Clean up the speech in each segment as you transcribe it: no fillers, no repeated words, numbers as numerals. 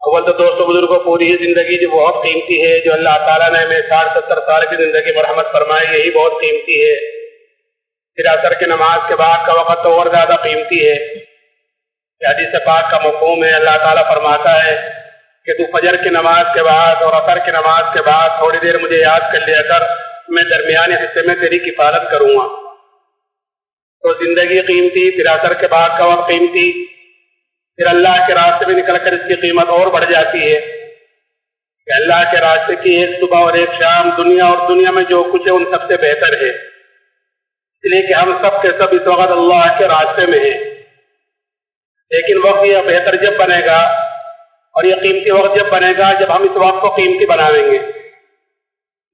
اول تو دوستوں بزرگوں پوری ہی زندگی جو بہت قیمتی ہے، جو اللہ تعالیٰ نے ہمیں 60-70 سال کی زندگی مرحمت فرمائی، یہی بہت قیمتی ہے۔ پھر عصر کی نماز کے بعد کا وقت تو اور زیادہ قیمتی ہے۔ حدیث پاک کا مفہوم ہے، اللہ تعالیٰ فرماتا ہے کہ تو فجر کی نماز کے بعد اور عصر کی نماز کے بعد تھوڑی دیر مجھے یاد کر لیا کر، میں درمیانی حصے میں تیری کفالت کروں گا۔ تو زندگی قیمتی، پھر عصر کے بعد کا وقت قیمتی، پھر اللہ کے راستے میں نکل کر اس کی قیمت اور بڑھ جاتی ہے کہ اللہ کے راستے کی ایک صبح اور ایک شام دنیا اور دنیا میں جو کچھ ہے ان سب سے بہتر ہے، اس لیے کہ ہم سب کے سب اس وقت اللہ کے راستے میں ہیں۔ لیکن وقت یہ بہتر جب بنے گا اور یہ قیمتی وقت جب بنے گا جب ہم اس وقت کو قیمتی بنائیں گے،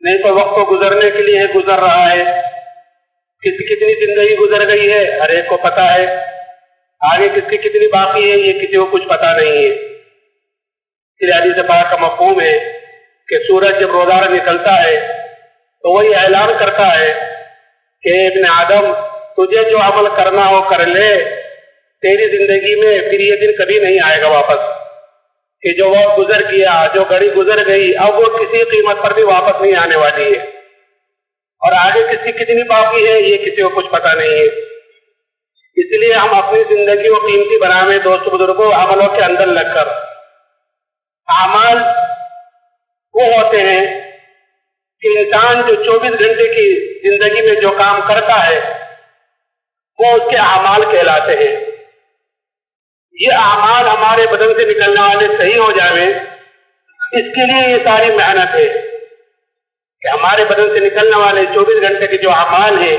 نہیں تو وقت کو گزرنے کے لیے گزر رہا ہے۔ کتنی زندگی گزر گئی ہے ہر ایک کو پتا ہے، آگے کس کی کتنی باقی ہے یہ کسی کو کچھ پتا نہیں ہے۔ اس لیے حدیث پاک کا مفہوم ہے کہ سورج جب روزانہ نکلتا ہے تو وہی اعلان کرتا ہے کہ ابن آدم تجھے جو عمل کرنا ہو کر لے، تیری زندگی میں پھر یہ دن کبھی نہیں آئے گا واپس، کہ جو وقت گزر گیا، جو گھڑی گزر گئی، اب وہ کسی قیمت پر بھی واپس نہیں آنے والی ہے، اور آگے کس کی کتنی باقی ہے یہ کسی کو کچھ پتا نہیں ہے۔ اس لیے ہم اپنی زندگی کو قیمتی بناویں دوست بزرگوں، عملوں کے اندر لگ کر۔ اعمال وہ ہوتے ہیں کہ انسان جو 24 گھنٹے کی زندگی میں جو کام کرتا ہے وہ اس کے اعمال کہلاتے ہیں۔ یہ اعمال ہمارے بدن سے نکلنے والے صحیح ہو جائیں، اس کے لیے یہ ساری محنت ہے کہ ہمارے بدن سے نکلنے والے 24 گھنٹے کے جو اعمال ہیں،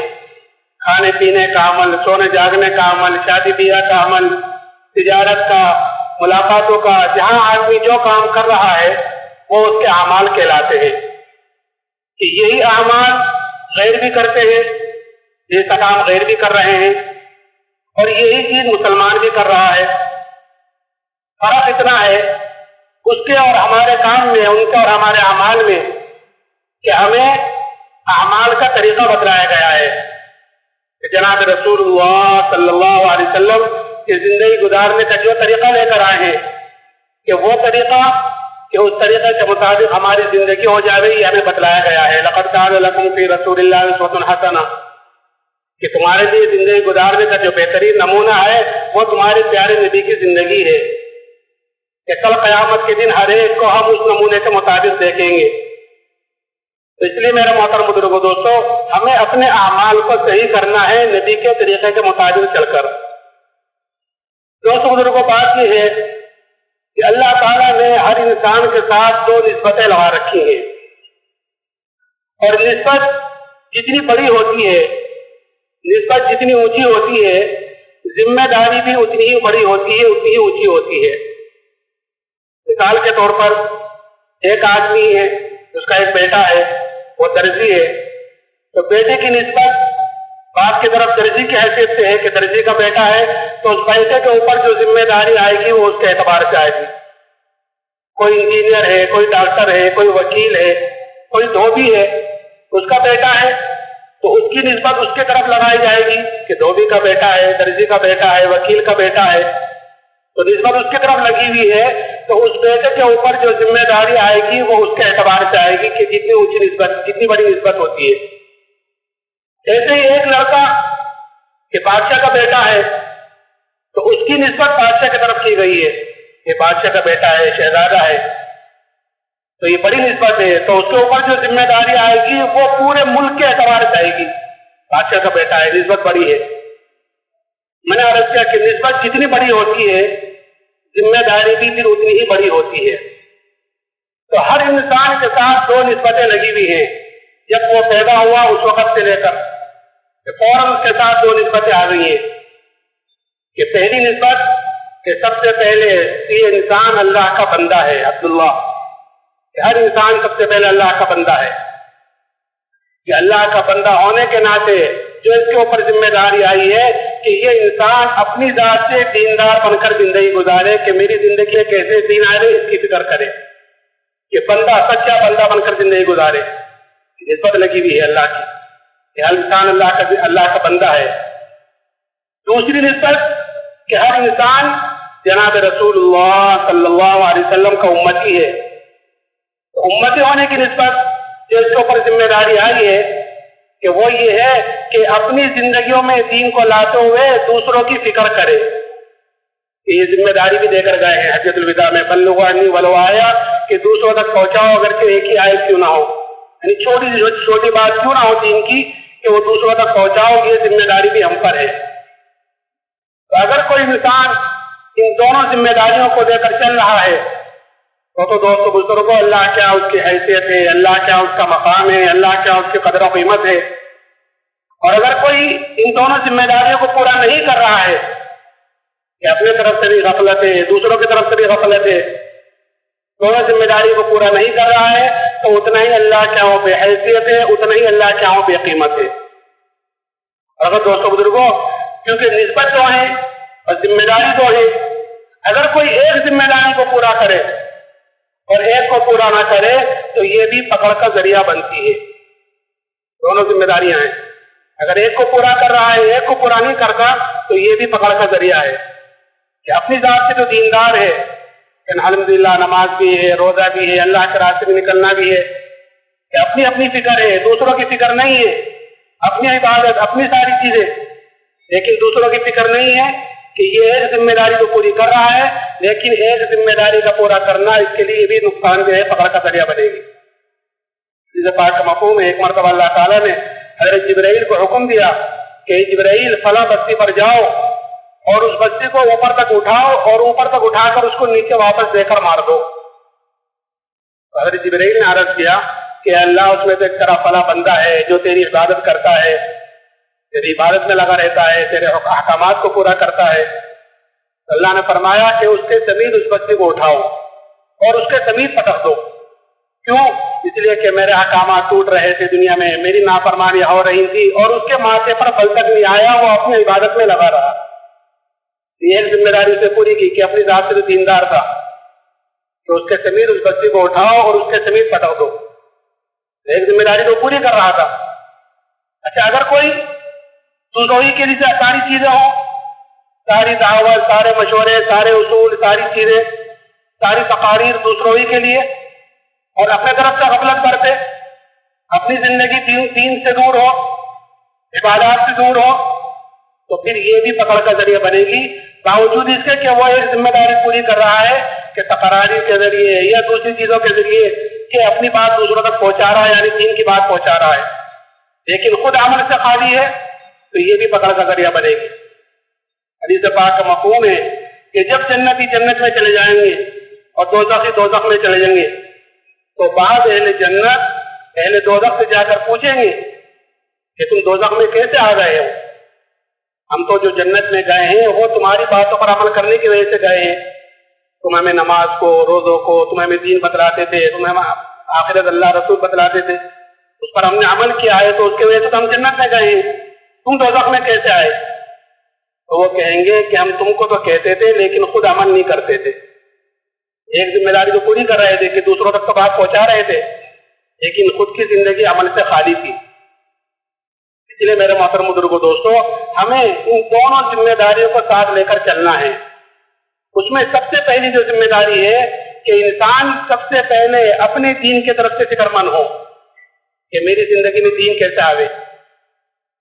کھانے پینے کا عمل، سونے جاگنے کا عمل، شادی بیاہ کا عمل، تجارت کا، ملاقاتوں کا، جہاں آدمی جو کام کر رہا ہے وہ اس کے اعمال کہلاتے ہیں۔ کہ یہی اعمال غیر بھی کرتے ہیں، جیسا کام غیر بھی کر رہے ہیں، اور یہی چیز مسلمان بھی کر رہا ہے۔ فرق اتنا ہے اس کے اور ہمارے کام میں، ان کے اور ہمارے اعمال میں، کہ ہمیں اعمال کا طریقہ بتلایا گیا ہے کہ جناب رسول اللہ صلی اللہ علیہ وسلم کی زندگی گزارنے کا جو طریقہ لے کر آئے ہیں کہ وہ طریقہ، کہ اس طریقے کے مطابق ہماری زندگی ہو جائے، یہ ہمیں بتلایا گیا ہے۔ لقد کان لکم فی رسول اللہ اسوۃ حسنہ، کہ تمہارے لیے زندگی گزارنے کا جو بہترین نمونہ ہے وہ تمہارے پیارے نبی کی زندگی ہے، کہ کل قیامت کے دن ہر ایک کو ہم اس نمونے کے مطابق دیکھیں گے۔ تو اس لیے میرے محترم بزرگوں دوستو، ہمیں اپنے اعمال کو صحیح کرنا ہے نبی کے طریقے کے مطابق چل کر۔ دوستو بزرگوں، بات یہ ہے کہ اللہ تعالیٰ نے ہر انسان کے ساتھ 2 نسبتیں لگا رکھی ہیں، اور نسبت جتنی بڑی ہوتی ہے، نسبت جتنی اونچی ہوتی ہے، ذمہ داری بھی اتنی ہی بڑی ہوتی ہے، اتنی ہی اونچی ہوتی ہے۔ مثال کے طور پر ایک آدمی ہے، اس کا ایک بیٹا ہے، وہ درزی ہے، تو بیٹے کی نسبت باپ کی طرف درزی کی حیثیت سے ہے کہ درزی کا بیٹا ہے، تو اس بیٹے کے اوپر جو ذمہ داری آئے گی وہ اس کے اعتبار سے آئے گی۔ کوئی انجینئر ہے، کوئی ڈاکٹر ہے، کوئی وکیل ہے، کوئی دھوبی ہے، اس کا بیٹا ہے تو اس کی نسبت اس کی طرف لگائی جائے گی کہ دھوبی کا بیٹا ہے، درزی کا بیٹا ہے، وکیل کا بیٹا ہے، تو نسبت اس کی طرف لگی ہوئی ہے، تو اس بیٹے کے اوپر جو ذمہ داری آئے گی وہ اس کے اعتبار سے آئے گی کہ جتنی اونچی نسبت، جتنی بڑی نسبت ہوتی ہے۔ ایسے ہی ایک لڑکا کہ بادشاہ کا بیٹا ہے تو اس کی نسبت بادشاہ کی طرف کی گئی ہے کہ بادشاہ کا بیٹا ہے، شہزادہ ہے، تو یہ بڑی نسبت ہے، تو اس کے اوپر جو ذمہ داری آئے گی وہ پورے ملک کے اعتبار سے آئے گی۔ بادشاہ کا بیٹا ہے، نسبت بڑی ہے۔ میں نے عرض کیا کہ نسبت جتنی بڑی ہوتی ہے، ذمہ داری بھی پھر اتنی ہی بڑی ہوتی ہے۔ تو ہر انسان کے ساتھ 2 نسبتیں لگی ہوئی ہیں، جب وہ پیدا ہوا اس وقت سے لے کر کہ فوراً اس کے ساتھ 2 نسبتیں آ گئی ہیں۔ کہ پہلی نسبت کہ سب سے پہلے یہ انسان اللہ کا بندہ ہے، عبداللہ، کہ ہر انسان سب سے پہلے اللہ کا بندہ ہے، کہ اللہ کا بندہ ہونے کے ناطے جو اس کے اوپر ذمہ داری آئی ہے کہ یہ انسان اپنی ذات سے دیندار بن کر زندگی گزارے، کہ میری زندگی میں کیسے دین آئے اس کی فکر کرے، کہ بندہ سچا بندہ بن کر زندگی گزارے۔ نسبت لگی ہوئی ہے اللہ کی کہ ہر انسان اللہ کا بندہ ہے۔ دوسری نسبت کہ ہر انسان جناب رسول اللہ صلی اللہ علیہ علیہ وسلم کا امتی ہے. تو امتی ہونے کی نسبت جو اس کے اوپر ذمہ داری آئی ہے کہ وہ یہ ہے کہ اپنی زندگیوں میں دین کو لاتے ہوئے دوسروں کی فکر کرے. یہ ذمہ داری بھی دے کر گئے ہیں حجۃ الوداع میں، بلغوا عنی ولو آیا، کہ دوسروں تک پہنچاؤ اگرچہ ایک ہی آیت کیوں نہ ہو، یعنی چھوٹی بات کیوں نہ ہو دین کی، کہ وہ دوسروں تک پہنچاؤ. یہ ذمہ داری بھی ہم پر ہے. تو اگر کوئی انسان ان دونوں ذمہ داریوں کو دے کر چل رہا ہے تو دوستو بزرگوں، اللہ کیا اس کی حیثیت ہے، اللہ کیا اس کا مقام ہے، اللہ کیا اس کی قدر و قیمت ہے. اور اگر کوئی ان دونوں ذمہ داریوں کو پورا نہیں کر رہا ہے کہ اپنے طرف سے بھی غفلت ہے، دوسروں کی طرف سے بھی غفلت ہے، دونوں ذمہ داری کو پورا نہیں کر رہا ہے، تو اتنا ہی اللہ کیا ہو بے حیثیت ہے، اتنا ہی اللہ کیا ہو بے قیمت ہے. اور اگر دوستو بزرگوں، کیونکہ نسبت جو ہے اور ذمہ داری جو ہے، اگر کوئی ایک ذمہ داری کو پورا کرے اور ایک کو پورا نہ کرے تو یہ بھی پکڑ کا ذریعہ بنتی ہے. دونوں ذمہ داریاں ہیں، اگر ایک کو پورا کر رہا ہے ایک کو پورا نہیں کرتا تو یہ بھی پکڑ کا ذریعہ ہے کہ اپنی ذات سے جو دیندار ہے، الحمدللہ نماز بھی ہے، روزہ بھی ہے، اللہ کے راستے میں نکلنا بھی ہے، کہ اپنی اپنی فکر ہے، دوسروں کی فکر نہیں ہے، اپنی عبادت اپنی ساری چیزیں، لیکن دوسروں کی فکر نہیں ہے کہ یہ ایک ذمہ داری کو پوری کر رہا ہے، لیکن ایک ذمہ داری کا پورا کرنا اس کے لیے بھی نقصان جو ہے پکڑ کا ذریعہ بنے گی. اس بات کا مفہوم ہے، ایک مرتبہ اللہ تعالیٰ نے حضرت جبرائیل کو حکم دیا کہ جبرائیل فلاں بستی پر جاؤ اور اس بستی کو اوپر تک اٹھاؤ اور اوپر تک اٹھا کر اس کو نیچے واپس دے کر مار دو. حضرت جبرائیل نے عرض کیا کہ اللہ، اس میں تو ایک طرح فلاں بندہ ہے جو تیری عبادت کرتا ہے، تیری عبادت میں لگا رہتا ہے، تیرے احکامات کو پورا کرتا ہے. اللہ نے فرمایا کہ اس کے سمیت اس بچے کو اٹھاؤ اور اس کے سمیت پٹک دو. کیوں؟ اس لیے کہ میرے احکامات ٹوٹ رہے تھے دنیا میں، میری نافرمانیاں ہو رہی تھی اور اس کے ماتھے پر بل تک نہیں آیا، وہ اپنی عبادت میں لگا رہا. یہ ذمہ داری سے پوری کی کہ اپنی ذات سے دیندار تھا کہ اس کے سمیت اس بچے کو اٹھاؤ اور اس کے سمیت پٹک دو. ایک ذمہ داری کو پوری کر رہا تھا. اچھا، اگر کوئی دوسری کے لیے ساری چیزیں ہوں، ساری دعوت، سارے مشورے، سارے اصول، ساری چیزیں، ساری تقاریر دوسروں ہی کے لیے، اور اپنے طرف سے غفلت برتے، اپنی زندگی دین سے دور ہو، عبادات سے دور ہو، تو پھر یہ بھی پکڑ کا ذریعہ بنے گی، باوجود اس کے کہ وہ ایک ذمہ داری پوری کر رہا ہے کہ تقاریر کے ذریعے یا دوسری چیزوں کے ذریعے کہ اپنی بات دوسروں تک پہنچا رہا ہے، یعنی دین کی بات پہنچا رہا ہے، لیکن خود عمل سے خالی ہے، تو یہ بھی پکڑ کا ذریعہ بنے گی. حدیث پاک کا مفہوم ہے کہ جب جنتی جنت میں چلے جائیں گے اور دوزخی دوزخ میں چلے جائیں گے تو بعض اہل جنت اہل دوزخ سے جا کر پوچھیں گے کہ تم دوزخ میں کیسے آ گئے ہو؟ ہم تو جو جنت میں گئے ہیں وہ تمہاری باتوں پر عمل کرنے کی وجہ سے گئے ہیں. تم ہمیں نماز کو، روزوں کو، تم ہمیں دین بتلاتے تھے، تم ہمیں آخرت اللہ رسول بتلاتے تھے، اس پر ہم نے عمل کیا ہے تو اس کی وجہ سے ہم جنت میں گئے ہیں، تم دوزخ میں کیسے آئے؟ تو وہ کہیں گے کہ ہم تم کو تو کہتے تھے لیکن خود عمل نہیں کرتے تھے. ایک ذمہ داری تو پوری کر رہے تھے کہ دوسروں تک تو بات پہنچا رہے تھے، لیکن خود کی زندگی عمل سے خالی تھی. اس لیے میرے محترم بزرگوں، دوستوں، ہمیں ان دونوں ذمہ داریوں کو ساتھ لے کر چلنا ہے. اس میں سب سے پہلی جو ذمہ داری ہے کہ انسان سب سے پہلے اپنے دین کی طرف سے فکر مند ہو کہ میری زندگی میں دین کیسے آوے.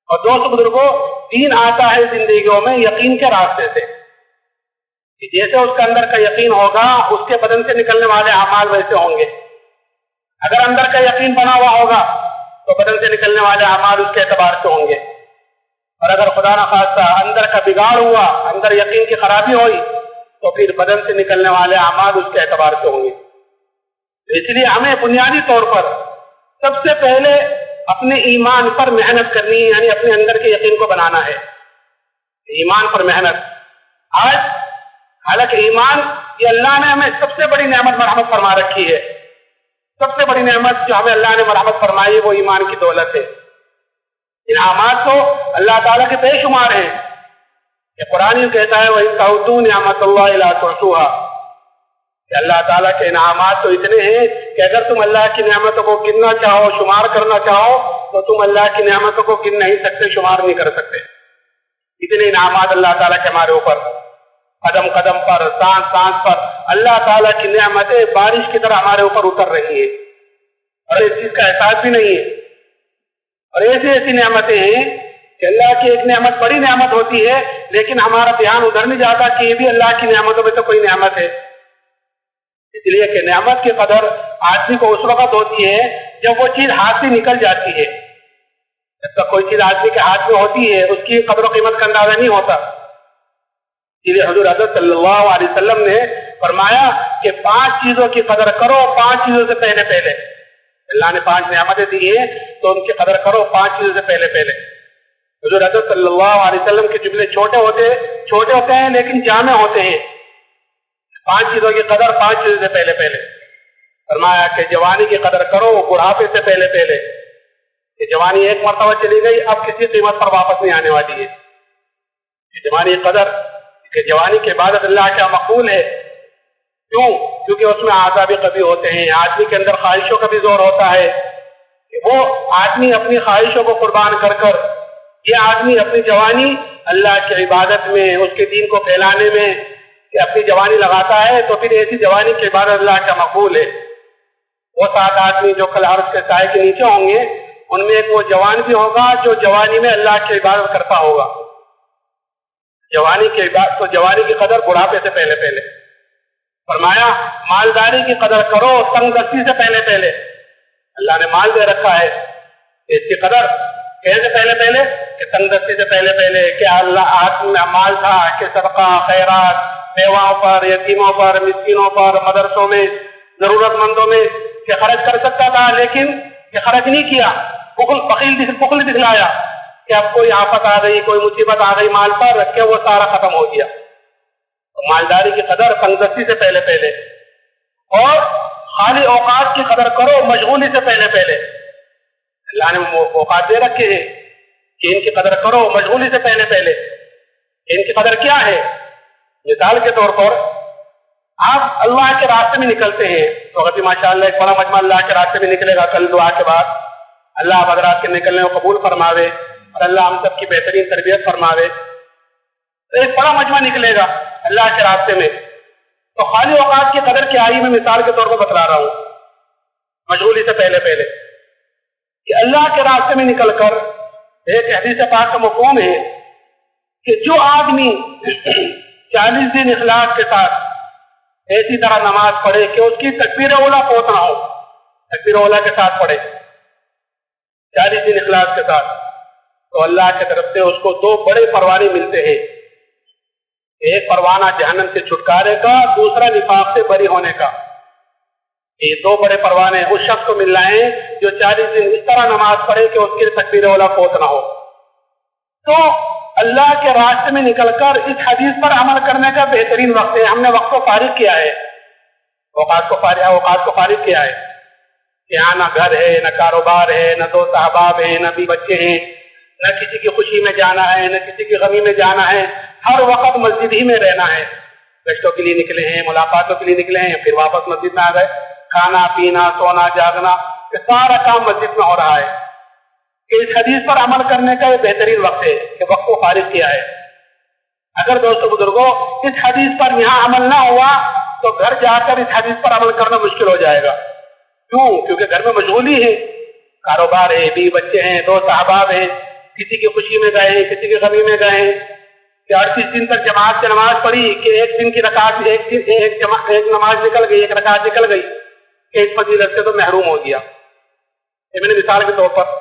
اور دوست بزرگوں، دین آتا ہے زندگیوں میں یقین کے راستے سے. جیسے اس کے اندر کا یقین ہوگا اس کے بدن سے نکلنے والے اعمال ویسے ہوں گے. اگر اندر کا یقین بنا ہوا ہوگا تو بدن سے نکلنے والے اعمال اس کے اعتبار سے ہوں گے. اور اگر خدا نخواستہ اندر کا بگاڑ ہوا، اندر یقین کی خرابی ہوئی، تو پھر بدن سے نکلنے والے اعمال اس کے اعتبار سے ہوں گے. اس لیے ہمیں بنیادی طور پر سب سے پہلے اپنے ایمان پر محنت کرنی ہے، یعنی اپنے اندر کے یقین کو بنانا ہے. ایمان پر محنت. آج حالانکہ ایمان یہ اللہ نے ہمیں سب سے بڑی نعمت مرحمت فرما رکھی ہے. سب سے بڑی نعمت جو ہمیں اللہ نے مرحمت فرمائی ہے وہ ایمان کی دولت ہے. انعامات تو اللہ تعالیٰ کے بے شمار ہیں. یہ قرآن کہتا ہے وَإِن تَعُدُّوا نِعْمَتَ اللَّهِ لَا تُحْصُوهَا، کہ اللہ تعالیٰ کے انعامات تو اتنے ہیں کہ اگر تم اللہ کی نعمتوں کو گننا چاہو، شمار کرنا چاہو، تو تم اللہ کی نعمتوں کو گن نہیں سکتے، شمار نہیں کر سکتے. اتنے انعامات اللہ تعالیٰ کے ہمارے اوپر، قدم قدم پر، سانس سانس پر اللہ تعالیٰ کی نعمتیں بارش کی طرح ہمارے اوپر اتر رہی ہیں اور اس چیز کا احساس بھی نہیں ہے. اور ایسی ایسی نعمتیں ہیں کہ اللہ کی ایک نعمت بڑی نعمت ہوتی ہے لیکن ہمارا دھیان ادھر نہیں جاتا کہ یہ بھی اللہ کی نعمتوں میں تو کوئی نعمت ہے. اس لیے کہ نعمت کی قدر آدمی کو اس وقت ہوتی ہے جب وہ چیز ہاتھ سے نکل جاتی ہے. جب تک کوئی چیز آدمی کے ہاتھ میں ہوتی ہے اس کی قدر و قیمت کا اندازہ نہیں ہوتا. اس لیے حضور حضرت صلی اللہ علیہ وسلم نے فرمایا کہ 5 چیزوں کی قدر کرو 5 چیزوں سے پہلے پہلے. اللہ نے 5 نعمتیں دی ہیں تو ان کی قدر کرو 5 چیزوں سے پہلے پہلے. حضور حضرت صلی اللہ علیہ وسلم کے جملے چھوٹے ہوتے ہیں لیکن جامع ہوتے ہیں. 5 چیزوں کی قدر 5 چیزوں سے پہلے پہلے. فرمایا کہ جوانی کی قدر کرو بڑھاپے سے پہلے پہلے. کہ جوانی ایک مرتبہ چلی گئی اب کسی قیمت پر واپس نہیں آنے والی ہے. جوانی کی قدر کہ جوانی کی عبادت اللہ کا مقبول ہے. کیوں؟ کیونکہ اس میں اعضاء بھی قوی ہوتے ہیں. آدمی کے اندر خواہشوں کا بھی زور ہوتا ہے کہ وہ آدمی اپنی خواہشوں کو قربان کر کر یہ آدمی اپنی جوانی اللہ کی عبادت میں اس کے دین کو پھیلانے میں کہ اپنی جوانی لگاتا ہے تو پھر ایسی جوانی کی عبادت اللہ کا مقبول ہے. وہ 7 آدمی جو کل عرش کے سائے کے نیچے ہوں گے ان میں ایک وہ جوان بھی ہوگا جو جوانی میں اللہ کی عبادت کرتا ہوگا. جوانی کی قدر بڑھاپے سے پہلے پہلے. فرمایا مالداری کی قدر کرو تنگ دستی سے پہلے پہلے. اللہ نے مال دے رکھا ہے اس کی قدر کیسے پہلے پہلے کہ تنگ دستی سے پہلے پہلے. کہ اللہ ہاتھ میں مال تھا کہ صدقہ خیرات بیواؤں پر یتیموں پر مسکینوں پر مدرسوں میں ضرورت مندوں میں کہ خرچ کر سکتا تھا لیکن کہ خرچ نہیں کیا. بخل دکھلایا کہ اب کوئی آفت آ گئی کوئی مصیبت آ گئی مال پر کہ وہ سارا ختم ہو گیا. مالداری کی قدر تنگدستی سے پہلے پہلے. اور خالی اوقات کی قدر کرو مشغولی سے پہلے پہلے. اللہ نے اوقات دے رکھے ہیں کہ ان کی قدر کرو مشغولی سے پہلے پہلے. ان کی قدر کیا ہے؟ مثال کے طور پر آپ اللہ کے راستے میں نکلتے ہیں تو ابھی ماشاءاللہ ایک بڑا مجمع اللہ کے راستے میں نکلے گا کل دعا کے بعد. اللہ حضرات کے نکلنے کو قبول فرماوے اور اللہ ہم سب کی بہترین تربیت فرماوے. ایک بڑا مجمع نکلے گا اللہ کے راستے میں تو خالی اوقات کی قدر کیا آئی میں مثال کے طور پر بتلا رہا ہوں مشغولی سے پہلے پہلے. کہ اللہ کے راستے میں نکل کر ایک حدیث پاک کا مفہوم ہے کہ جو آدمی 40 دن اخلاص کے ساتھ ایسی طرح نماز پڑھے کہ اس کی تکبیر اولا پہنچ نہ ہو. تکبیر اولا کے ساتھ پڑھے 40 دن اخلاص کے ساتھ تو اللہ کی طرف سے اس کو 2 بڑے پروانے ملتے ہیں. ایک پروانہ جہنم سے چھٹکارے کا دوسرا نفاق سے بری ہونے کا. یہ 2 بڑے پروانے اس شخص کو مل رہے ہیں جو 40 دن اس طرح نماز پڑھے کہ اس کی تکبیر اولا پہنچ نہ ہو. تو اللہ کے راستے میں نکل کر اس حدیث پر عمل کرنے کا بہترین وقت ہے. ہم نے وقت کو فارغ کیا ہے اوقات کو فارغ کیا ہے. یہاں نہ گھر ہے نہ کاروبار ہے نہ دوست احباب ہیں نہ بھی بچے ہیں نہ کسی کی خوشی میں جانا ہے نہ کسی کی غمی میں جانا ہے. ہر وقت مسجد ہی میں رہنا ہے. گشتوں کے لیے نکلے ہیں ملاقاتوں کے لیے نکلے ہیں پھر واپس مسجد میں آ گئے. کھانا پینا سونا جاگنا یہ سارا کام مسجد میں ہو رہا ہے. کہ اس حدیث پر عمل کرنے کا یہ بہترین وقت ہے کہ وقت کو فارغ کیا ہے. اگر دوستو بزرگوں اس حدیث پر یہاں عمل نہ ہوا تو گھر جا کر اس حدیث پر عمل کرنا مشکل ہو جائے گا. کیوں؟ کیونکہ گھر میں مشغولی ہے کاروبار ہے بیوی بچے ہیں دوست احباب ہیں کسی کی خوشی میں گئے کسی کی غمی میں گئے کہ 38 دن تک جماعت سے نماز پڑھی کہ ایک دن کی رکعت ایک نماز نکل گئی ایک رکعت نکل گئی کہ اس فضیلت سے تو محروم ہو گیا. یہ میں نے مثال کے طور پر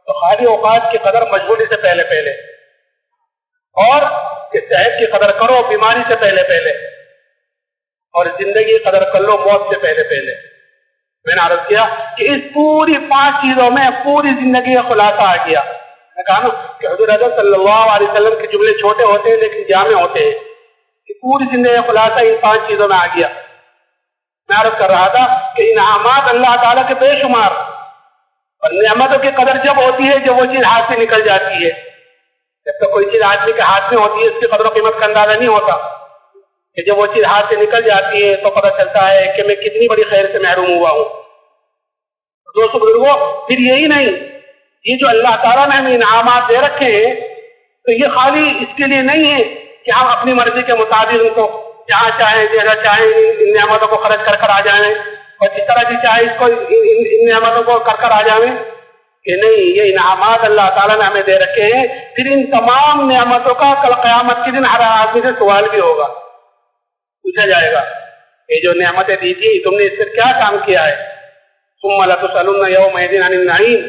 تو خالی اوقات کی قدر مشغولی سے پہلے پہلے اور کہ صحت کی قدر کرو بیماری سے پہلے پہلے اور زندگی کی قدر کر لو موت سے پہلے پہلے. میں نے عرض کیا کہ اس پوری 5 چیزوں میں پوری زندگی کا خلاصہ آ گیا. میں کہا نا کہ حضور حضرت صلی اللہ علیہ وسلم کے جملے چھوٹے ہوتے ہیں لیکن جامع ہوتے ہیں. کہ پوری زندگی کا خلاصہ ان 5 چیزوں میں آ گیا. میں عرض کر رہا تھا کہ انعامات اللہ تعالیٰ کے بے شمار اور نعمتوں کی قدر جب ہوتی ہے جب وہ چیز ہاتھ سے نکل جاتی ہے. جب تک کوئی چیز آدمی کے ہاتھ میں ہوتی ہے اس کی قدر و قیمت کا اندازہ نہیں ہوتا. کہ جب وہ چیز ہاتھ سے نکل جاتی ہے تو پتہ چلتا ہے کہ میں کتنی بڑی خیر سے محروم ہوا ہوں. دوستو بزرگوں پھر یہی نہیں یہ جو اللہ تعالیٰ نے ہمیں انعامات دے رکھے ہیں تو یہ خالی اس کے لیے نہیں ہے کہ ہم اپنی مرضی کے مطابق ان کو جہاں چاہیں جگہ چاہیں ان نعمتوں کو خرچ کر کر آ جائیں اور جس طرح کی چاہے اس کو ان نعمتوں کو کر کر آ جائیں کہ نہیں، یہ انعامات اللہ تعالیٰ نے ہمیں دے رکھے ہیں. پھر ان تمام نعمتوں کا کل قیامت کے دن ہر آدمی سے سوال بھی ہوگا، پوچھا جائے گا یہ جو نعمتیں دی تھی تم نے اس سے کیا کام کیا ہے. ثم لتسألن یومئذ عن النعیم،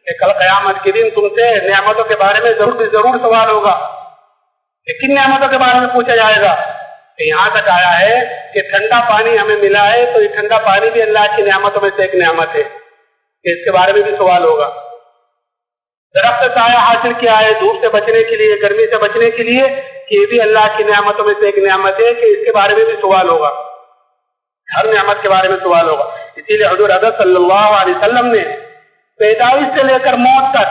کہ کل قیامت کے دن تم سے نعمتوں کے بارے میں ضرور سوال ہوگا. کن نعمتوں کے بارے میں پوچھا جائے گا؟ کہ یہاں تک آیا ہے کہ ٹھنڈا پانی ہمیں ملا ہے تو یہ ٹھنڈا پانی بھی اللہ کی نعمتوں میں سے ایک نعمت ہے، کہ اس کے بارے میں بھی سوال ہوگا. درخت سایہ حاصل کیا ہے دھوپ سے بچنے کے لیے، گرمی سے بچنے کے لیے، کہ یہ بھی اللہ کی نعمتوں میں سے ایک نعمت ہے، کہ اس کے بارے میں بھی سوال ہوگا. ہر نعمت کے بارے میں سوال ہوگا. اسی لیے حضور اقدس صلی اللہ علیہ وسلم نے پیدائش سے لے کر موت تک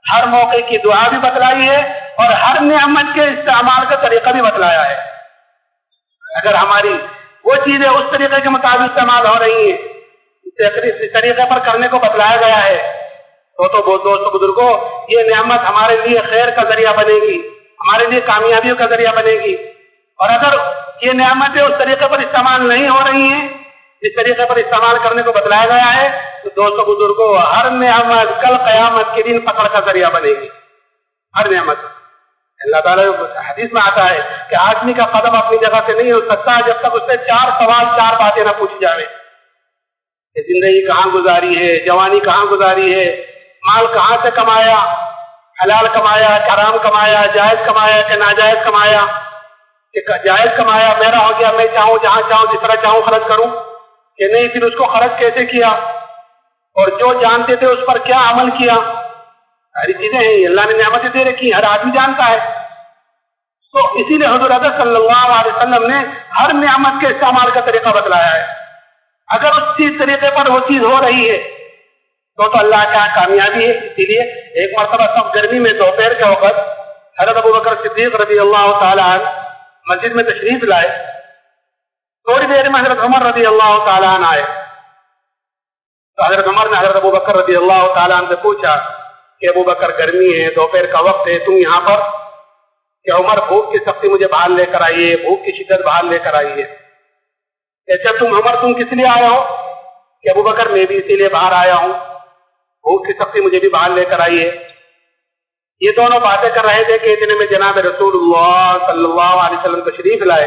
ہر موقع کی دعا بھی بتلائی ہے اور ہر نعمت کے استعمال کا طریقہ بھی بتلایا ہے. اگر ہماری وہ چیزیں اس طریقے کے مطابق استعمال ہو رہی ہیں، اس طریقے پر کرنے کو بتلایا گیا ہے، تو دوستو بزرگوں، یہ نعمت ہمارے لیے خیر کا ذریعہ بنے گی، ہمارے لیے کامیابیوں کا ذریعہ بنے گی. اور اگر یہ نعمتیں اس طریقے پر استعمال نہیں ہو رہی ہیں جس طریقے پر استعمال کرنے کو بتلایا گیا ہے، تو دوستو بزرگوں، ہر نعمت کل قیامت کے دن پکڑ کا ذریعہ بنے گی. ہر نعمت اللہ تعالیٰ حدیث میں آتا ہے کہ آدمی کا قدم اپنی جگہ سے نہیں ہو سکتا جب تک اس سے 4 سوال 4 باتیں نہ پوچھی جائیں. زندگی کہاں گزاری ہے، جوانی کہاں گزاری ہے، مال کہاں سے کمایا، حلال کمایا، حرام کمایا، جائز کمایا کہ ناجائز کمایا. جائز کمایا میرا ہو گیا، میں چاہوں جہاں چاہوں جس طرح چاہوں خرچ کروں، کہ نہیں پھر اس کو خرچ کیسے کیا اور جو جانتے تھے اس پر کیا عمل کیا. ساری چیزیں ہیں، اللہ نے نعمتیں دے رکھی، ہر آدمی جانتا ہے. تو اسی لیے حضور اقدس صلی اللہ علیہ وسلم نے ہر نعمت کے استعمال کا طریقہ بتلایا ہے. اگر اس چیز طریقے پر وہ چیز ہو رہی ہے تو اللہ کا کامیابی ہے. اسی لیے ایک مرتبہ سب گرمی میں دوپہر کے وقت حضرت ابو بکر صدیق رضی اللہ تعالیٰ عنہ مسجد میں تشریف لائے. تھوڑی دیر میں حضرت عمر رضی اللہ تعالیٰ عنہ آئے. تو حضرت عمر نے حضرت ابو بکر رضی اللہ تعالیٰ عنہ سے پوچھا کہ ابو بکر گرمی ہے، دوپہر کا وقت ہے، تم یہاں پر؟ کہ عمر بھوک کی سختی مجھے باہر لے کر آئی ہے، بھوک کی شدت باہر لے کر آئی ہے. اچھا تم کس لیے آئے ہو؟ کہ ابو بکر میں بھی اسی لیے باہر آیا ہوں، بھوک کی سختی مجھے بھی باہر لے کر آئی ہے. یہ دونوں باتیں کر رہے تھے کہ اتنے میں جناب رسول اللہ صلی اللہ علیہ وسلم تشریف لائے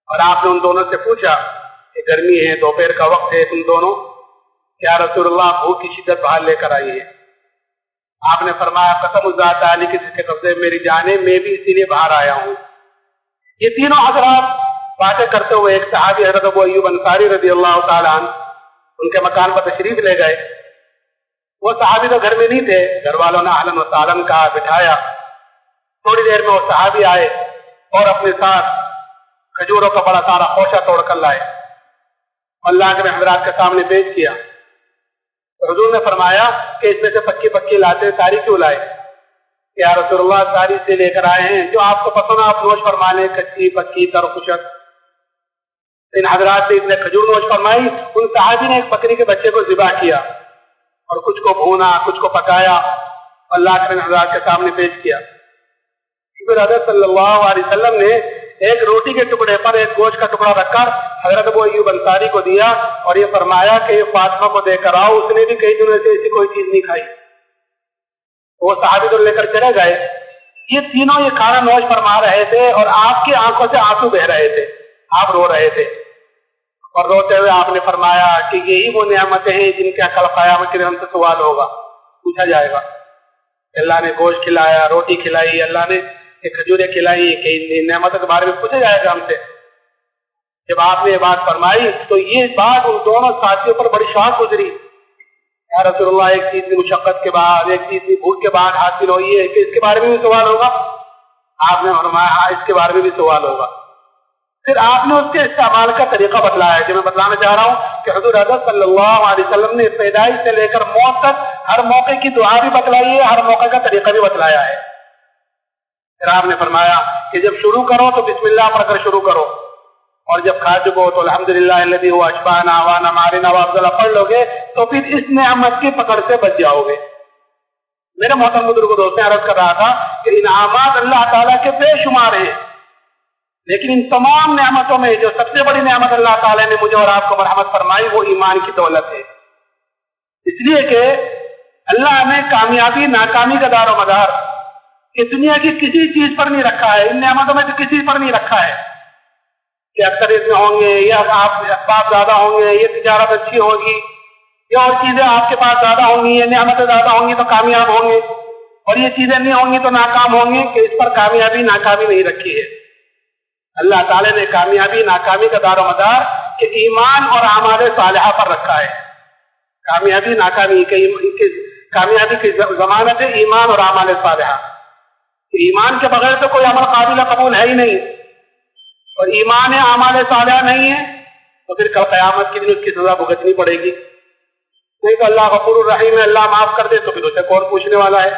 اور آپ نے ان دونوں سے پوچھا کہ گرمی ہے، دوپہر کا وقت ہے، تم دونوں کیا رسول اللہ بھوک کی شدت باہر لے کر آئی ہے؟ آپ نے فرمایا قسم الذات علی کی جس کے قبضے میری جان ہے، میں بھی اسی لیے باہر آیا ہوں. یہ تینوں حضرات باتیں کرتے ہوئے ایک صحابی حضرت ابو ایوب انصاری رضی اللہ تعالیٰ عنہ ان کے مکان پر تشریف لے گئے. وہ صحابی تو گھر میں نہیں تھے، گھر والوں نے اہلاً و سہلاً کہا، بٹھایا. تھوڑی دیر میں وہ صحابی آئے اور اپنے ساتھ کھجوروں کا بڑا سارا خوشہ توڑ کر لائے، اللہ کے حضرات کے سامنے پیش کیا. حضور نے فرمایا کہ اس میں سے پکی پکی لاتے ساری کیوں لائے؟ کہ یا رسول اللہ ساری سے لے کر آئے ہیں جو آپ کو پسند آپ نوش فرمانے، کچی پکی تر خشک. ان حضرات سے اتنے کھجور نوش فرمائی. ان صحابی نے ایک بکری کے بچے کو ذبح کیا اور کچھ کو بھونا، کچھ کو پکایا، اللہ کے حضرات کے سامنے پیش کیا. پھر حضرت صلی اللہ علیہ وسلم نے ایک روٹی کے ٹکڑے پر ایک گوشت کا ٹکڑا رکھ کر حضرت ابو ایوب انصاری کو دیا اور یہ فرمایا کہ یہ فاطمہ کو دے کر آؤ، اس نے بھی کئی دنوں سے ایسی کوئی چیز نہیں کھائی. وہ صحابی تو لے کر چلے گئے. یہ تینوں یہ کھانا نوش فرما رہے تھے اور آپ کی آنکھوں سے آنسو بہ رہے تھے، آپ رو رہے تھے اور روتے ہوئے آپ نے فرمایا کہ یہی وہ نعمتیں ہیں جن کا کل قیامت کے دن ہم سے سوال ہوگا، پوچھا جائے گا. اللہ نے گوشت کھلایا، روٹی کھلائی، اللہ نے کھجوریں کھلائی، کہ نعمتوں کے بارے میں پوچھا جائے گا ہم سے. جب آپ نے یہ بات فرمائی تو یہ بات ان دونوں ساتھیوں پر بڑی شوق گزری. یا رسول اللہ ایک چیز کی مشقت کے بعد، ایک چیز کی بھوک کے بعد حاصل ہوئی ہے کہ اس کے بارے میں بھی سوال ہوگا. آپ نے فرمایا ہاں اس کے بارے میں بھی سوال ہوگا. پھر آپ نے اس کے استعمال کا طریقہ بتلایا ہے جو میں بتلانا چاہ رہا ہوں کہ حضور حضرت صلی اللہ علیہ وسلم نے پیدائش سے لے کر موت تک ہر موقع کی دعا بھی بتلائی ہے، ہر موقع کا طریقہ بھی بتلایا ہے. پھر آپ نے فرمایا کہ جب شروع کرو تو بسم اللہ پڑھ کر شروع کرو اور جب کھا چکو تو الحمدللہ الذی هو اشبعنا وانا مارنا وافضل پڑھ لو گے تو پھر اس نعمت کی پکڑ سے بچ جاؤ گے. میرے محترم بزرگوں دوستوں عرض کر رہا تھا کہ انعامات اللہ تعالیٰ کے بے شمار ہیں لیکن ان تمام نعمتوں میں جو سب سے بڑی نعمت اللہ تعالیٰ نے مجھے اور آپ کو مرحمت فرمائی وہ ایمان کی دولت ہے، اس لیے کہ اللہ ہمیں کامیابی ناکامی کا دار و مدار کہ دنیا کی کسی چیز پر نہیں رکھا ہے، ان نعمتوں میں سے کسی پر نہیں رکھا ہے کہ اکثریت میں ہوں گے یا آپ اسباب زیادہ ہوں گے، یہ تجارت اچھی ہوگی یا اور چیزیں آپ کے پاس زیادہ ہوں گی، یہ نعمتیں زیادہ ہوں گی تو کامیاب ہوں گے، اور یہ چیزیں نہیں ہوں گی تو ناکام ہوں گے، کہ اس پر کامیابی ناکامی نہیں رکھی ہے۔ اللہ تعالیٰ نے کامیابی ناکامی کا دار و مدار کہ ایمان اور اعمال صالحہ پر رکھا ہے۔ کامیابی ناکامی کامیابی کی ضمانت ہے ایمان اور اعمال صالحہ۔ ایمان کے بغیر تو کوئی عمل قابل قبول ہے ہی نہیں، اور ایمان اعمال صالحہ نہیں ہے تو پھر کل قیامت کے دن اس کی سزا بھگتنی پڑے گی۔ نہیں تو اللہ غفور الرحیم ہے، اللہ معاف کر دے تو پھر اسے کون پوچھنے والا ہے۔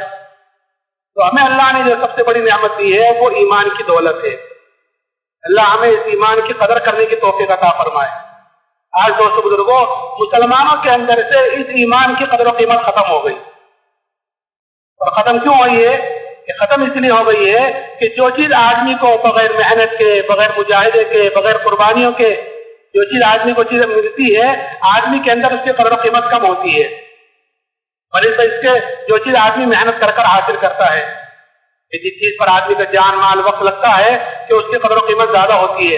تو ہمیں اللہ نے جو سب سے بڑی نعمت دی ہے وہ ایمان کی دولت ہے۔ اللہ ہمیں اس ایمان کی قدر کرنے کی توفیق عطا فرمائے۔ آج دوستو بزرگوں، مسلمانوں کے اندر سے اس ایمان کی قدر و قیمت ختم ہو گئی، اور ختم کیوں ہوئی ہے؟ کہ ختم اس لیے ہو گئی ہے کہ جو چیز آدمی کو بغیر محنت کے، بغیر مجاہدے کے، بغیر قربانیوں کے جو چیز آدمی کو چیز ملتی ہے، آدمی کے اندر اس کی قدر و قیمت کم ہوتی ہے، بلکہ اس کے جو چیز آدمی محنت کر کر حاصل کرتا ہے، کہ جس چیز پر آدمی کا جان مال وقت لگتا ہے کہ اس کی قدر و قیمت زیادہ ہوتی ہے،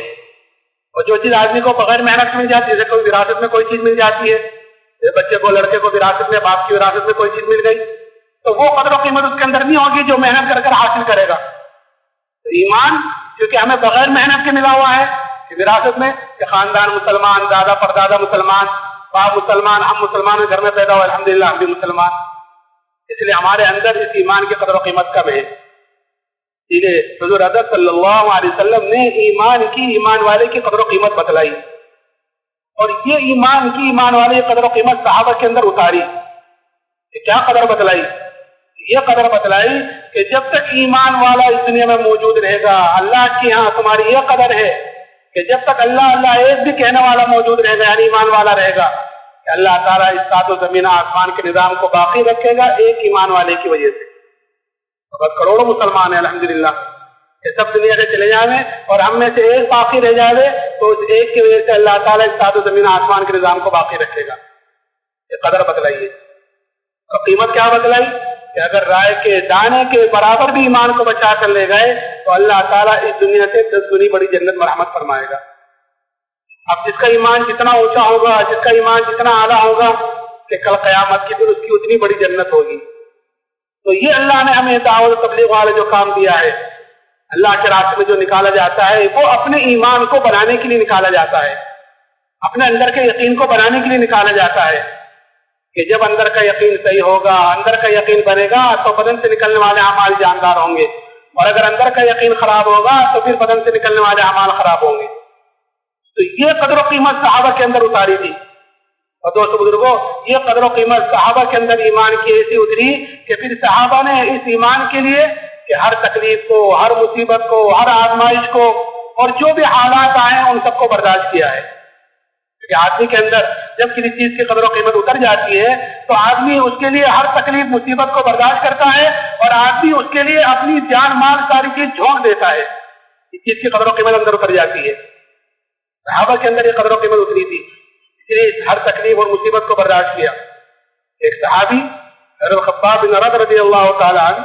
اور جو چیز آدمی کو بغیر محنت مل جاتی ہے، جیسے کوئی وراثت میں کوئی چیز مل جاتی ہے، جیسے بچے کو، لڑکے کو وراثت میں، باپ کی وراثت میں کوئی چیز مل گئی، تو وہ قدر و قیمت اس کے اندر نہیں ہوگی جو محنت کر کر حاصل کرے گا۔ تو ایمان کیونکہ ہمیں بغیر محنت کے ملا ہوا ہے کہ وراثت میں، کہ خاندان مسلمان، دادا پردادا مسلمان، باپ مسلمان، ہم مسلمان گھر میں پیدا ہوئے، الحمدللہ ہم بھی مسلمان، اس لیے ہمارے اندر اس ایمان کی قدر و قیمت کم ہے۔ حضور اقدس صلی اللہ علیہ وسلم نے ایمان کی، ایمان والے کی قدر و قیمت بتلائی، اور یہ ایمان کی، ایمان والے کی قدر و قیمت صحابہ کے اندر اتاری۔ کیا قدر بتلائی؟ یہ قدر بتلائی کہ جب تک ایمان والا اس دنیا میں موجود رہے گا، اللہ کی ہاں تمہاری یہ قدر ہے کہ جب تک اللہ اللہ ایک بھی کہنے والا موجود رہے گا، یعنی ایمان والا رہے گا، کہ اللہ تعالیٰ اس سات و زمین آسمان کے نظام کو باقی رکھے گا ایک ایمان والے کی وجہ سے۔ بس کروڑوں مسلمان ہیں الحمدللہ، کہ سب دنیا سے چلے جائیں اور ہم میں سے ایک باقی رہ جائے تو اس ایک کی وجہ سے اللہ تعالیٰ اس سات و زمین آسمان کے نظام کو باقی رکھے گا۔ یہ قدر بتلائیے، اور قیمت کیا بتلائی کہ اگر رائے کے دانے کے برابر بھی ایمان کو بچا کر لے گئے تو اللہ تعالیٰ اس دنیا سے 10 گنی بڑی جنت مرحمت فرمائے گا۔ اب جس کا ایمان جتنا اونچا ہوگا، جس کا ایمان جتنا اعلیٰ ہوگا، کہ کل قیامت کی پھر اس کی اتنی بڑی جنت ہوگی۔ تو یہ اللہ نے ہمیں دعوت تبلیغ والے جو کام دیا ہے، اللہ کے راستے میں جو نکالا جاتا ہے، وہ اپنے ایمان کو بنانے کے لیے نکالا جاتا ہے، اپنے اندر کے یقین کو بنانے کے لیے نکالا جاتا ہے، کہ جب اندر کا یقین صحیح ہوگا، اندر کا یقین بنے گا تو بدن سے نکلنے والے اعمال جاندار ہوں گے، اور اگر اندر کا یقین خراب ہوگا تو پھر بدن سے نکلنے والے اعمال خراب ہوں گے۔ تو یہ قدر و قیمت صحابہ کے اندر اتاری تھی، اور دوستو بزرگوں، یہ قدر و قیمت صحابہ کے اندر ایمان کی ایسی اتری کہ پھر صحابہ نے اس ایمان کے لیے کہ ہر تکلیف کو، ہر مصیبت کو، ہر آزمائش کو، اور جو بھی حالات آئے ان سب کو برداشت کیا ہے۔ کہ آدمی کے اندر جب کسی چیز کی قدر و قیمت اتر جاتی ہے تو آدمی اس کے لیے ہر تکلیف مصیبت کو برداشت کرتا ہے، اور آدمی اس کے لیے اپنی جان مال ساری چیز جھونک دیتا ہے، اس چیز کی قدر و قیمت اندر اتر جاتی ہے۔ صحابہ کے اندر یہ قدر و قیمت اتری تھی، اس لیے ہر تکلیف اور مصیبت کو برداشت کیا۔ ایک صحابی حضرت خباب بن عرد رضی اللہ تعالیٰ عنہ،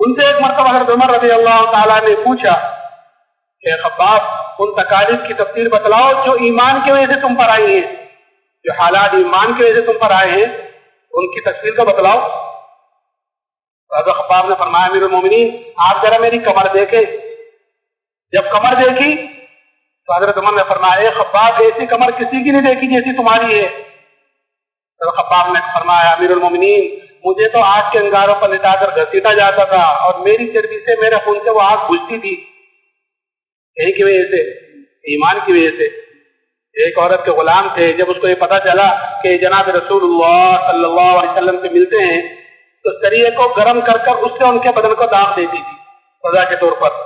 ان سے ایک مرتبہ حضرت عمر رضی اللہ تعالیٰ نے پوچھا کہ خباب ان تکالیف کی تفصیل بتلاؤ جو ایمان کی وجہ سے تم پر آئی ہیں، جو حالات ایمان کی وجہ سے تم پر آئے ہیں ان کی تفصیل کو بتلاؤ۔ حضرت خباب نے فرمایا امیر المومنین آپ ذرا میری کمر دیکھیں۔ جب کمر دیکھی تو حضرت عمر نے فرمایا اے خباب ایسی کمر کسی کی نہیں دیکھی جیسی تمہاری ہے۔ حضرت خباب نے فرمایا امیر المومنین مجھے تو آگ کے انگاروں پر لٹا کر گھسیٹا جاتا تھا اور میری چربی سے، میرے خون سے وہ آگ بجھتی تھی، یہی کی وجہ سے، ایمان کی وجہ سے۔ ایک عورت کے غلام تھے، جب اس کو یہ پتا چلا کہ جناب رسول اللہ صلی اللہ علیہ وسلم سے ملتے ہیں تو سریے کو گرم کر کر اس سے ان کے بدن کو داغ دیتی تھی سزا کے طور پر،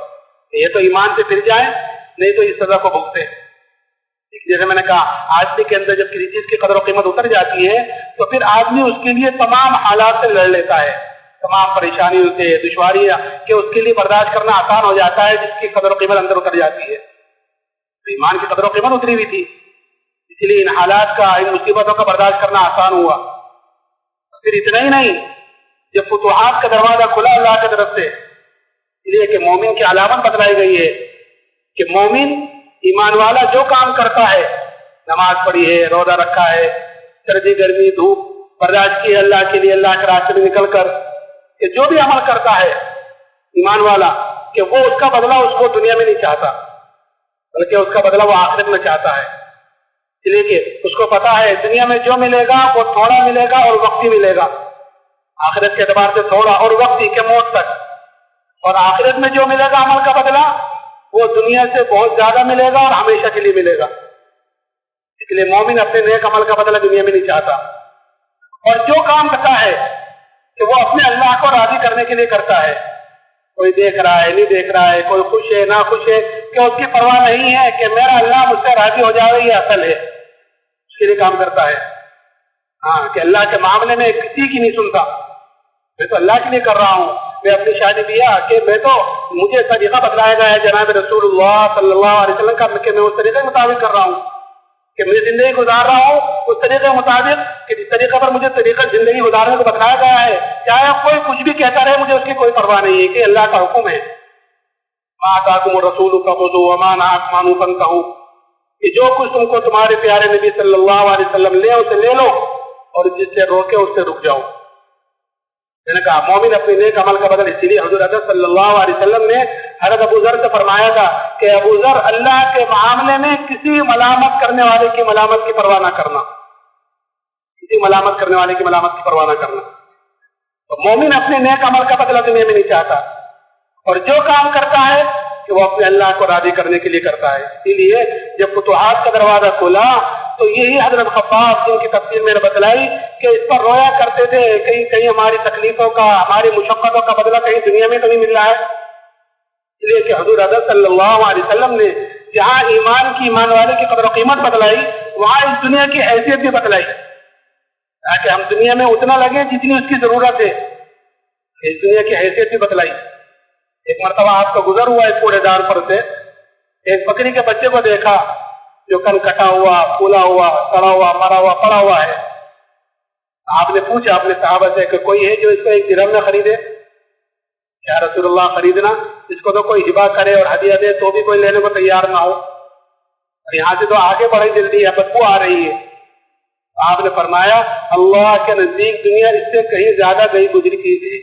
یہ تو ایمان سے پھر جائے نہیں تو اس سزا کو بھگتے۔ جیسے میں نے کہا آدمی کے اندر جب کسی چیز کی قدر و قیمت اتر جاتی ہے تو پھر آدمی اس کے لیے تمام حالات سے لڑ لیتا ہے، تمام پریشانیوں سے، دشواریاں کہ اس کے لیے برداشت کرنا آسان ہو جاتا ہے جس کی قدر و قیمت اندر اتر جاتی ہے. ایمان کی قدر و قیمت اتری ہوئی تھی، اس لیے ان حالات کا، ان مصیبتوں کا برداشت کرنا آسان ہوا. پھر اتنا ہی نہیں، جب فتوحات کا دروازہ کھلا اللہ کی طرف سے، اس لیے کہ مومن کی علامت بتلائی گئی ہے کہ مومن ایمان والا جو کام کرتا ہے، نماز پڑھی ہے، روزہ رکھا ہے، سردی گرمی دھوپ برداشت کی ہے اللہ کے لیے، اللہ کے راستے میں نکل کر، کہ جو بھی عمل کرتا ہے ایمان والا، کہ وہ اس کا بدلہ اس کو دنیا میں نہیں چاہتا، بلکہ اس کا بدلہ وہ آخرت میں چاہتا ہے. اس لیے کہ اس کو پتا ہے دنیا میں جو ملے گا وہ تھوڑا ملے گا اور وقتی ملے گا، آخرت کے اعتبار سے تھوڑا اور وقتی کہ موت تک. اور آخرت میں جو ملے گا عمل کا بدلہ وہ دنیا سے بہت زیادہ ملے گا اور ہمیشہ کے لیے ملے گا. اس لیے مومن اپنے نیک عمل کا بدلہ دنیا میں نہیں چاہتا، اور جو کام کرتا ہے کہ وہ اپنے اللہ کو راضی کرنے کے لیے کرتا ہے. کوئی دیکھ رہا ہے نہیں دیکھ رہا ہے، کوئی خوش ہے نہ خوش ہے، کہ اس کی پرواہ نہیں ہے کہ میرا اللہ مجھ سے راضی ہو جائے یہ اصل ہے، اس کے لیے کام کرتا ہے. ہاں، کہ اللہ کے معاملے میں کسی کی نہیں سنتا، میں تو اللہ کے لیے کر رہا ہوں. میں اپنی شادی بیاہ کہ میں تو مجھے طریقہ بتلایا گیا ہے جناب رسول اللہ صلی اللہ علیہ وسلم کا، کہ میں اس طریقے کے مطابق کر رہا ہوں، کہ میں زندگی گزار رہا ہوں اس طریقے کے مطابق کہ جس طریقے پر مجھے طریقہ زندگی گزارنے کو بتلایا گیا ہے. چاہے کوئی کچھ بھی کہتا رہے، مجھے اس کی کوئی پرواہ نہیں ہے کہ اللہ کا حکم ہے. ما آتاکم الرسول فخذوہ وما نہاکم عنہ فانتہوا، کہ جو کچھ تم کو تمہارے پیارے نبی صلی اللہ علیہ وسلم لے اسے لے لو، اور جس سے روکے اس سے رک جاؤ. میں نے کہا مومن اپنے نیک عمل کا بدل، اسی لیے حضور اقدس صلی اللہ علیہ وسلم نے حضرت ابو ذر سے فرمایا تھا کہ ابو ذر اللہ کے معاملے میں کسی ملامت کرنے والے کی ملامت کی پرواہ نہ کرنا، کسی ملامت کرنے والے کی ملامت کی پرواہ نہ کرنا. تو مومن اپنے نیک عمل کا بدلہ دنیا میں نہیں چاہتا، اور جو کام کرتا ہے کہ وہ اپنے اللہ کو راضی کرنے کے لیے کرتا ہے. اسی لیے جب فتوحات کا دروازہ کھلا تو یہی حضرت خباب جن کی تفسیر میں نے بتلائی کہ اس پر رویا کرتے تھے، کہیں کہیں ہماری تکلیفوں کا، ہماری مشقتوں کا بدلہ کہیں دنیا میں تو نہیں مل رہا ہے. اس لیے کہ حضور اقدس صلی اللہ علیہ وسلم نے جہاں ایمان کی، ایمان والے کی قدر و قیمت بتلائی، وہاں اس دنیا کی حیثیت بھی بتلائی، تاکہ ہم دنیا میں اتنا لگے جتنی اس کی ضرورت ہے. اس دنیا کی حیثیت بھی بتلائی. ایک مرتبہ آپ کا گزر ہوا اس کوڑے دار پر سے، ایک بکری کے بچے کو دیکھا جو کن کٹا ہوا، پھولا ہوا، سڑا ہوا، مرا ہوا، پڑا ہوا ہے. آپ نے پوچھا اپنے صحابہ سے کہ کوئی ہے جو اس کو ایک درہم میں خریدے؟ یا رسول اللہ خریدنا، اس کو تو کوئی ہبہ کرے اور ہدیہ دے تو بھی کوئی لینے کو تیار نہ ہو، اور یہاں سے تو آگے بڑھے جلدی ہے، بدبو آ رہی ہے. آپ نے فرمایا اللہ کے نزدیک دنیا اس سے کہیں زیادہ گئی گزری چیز ہے.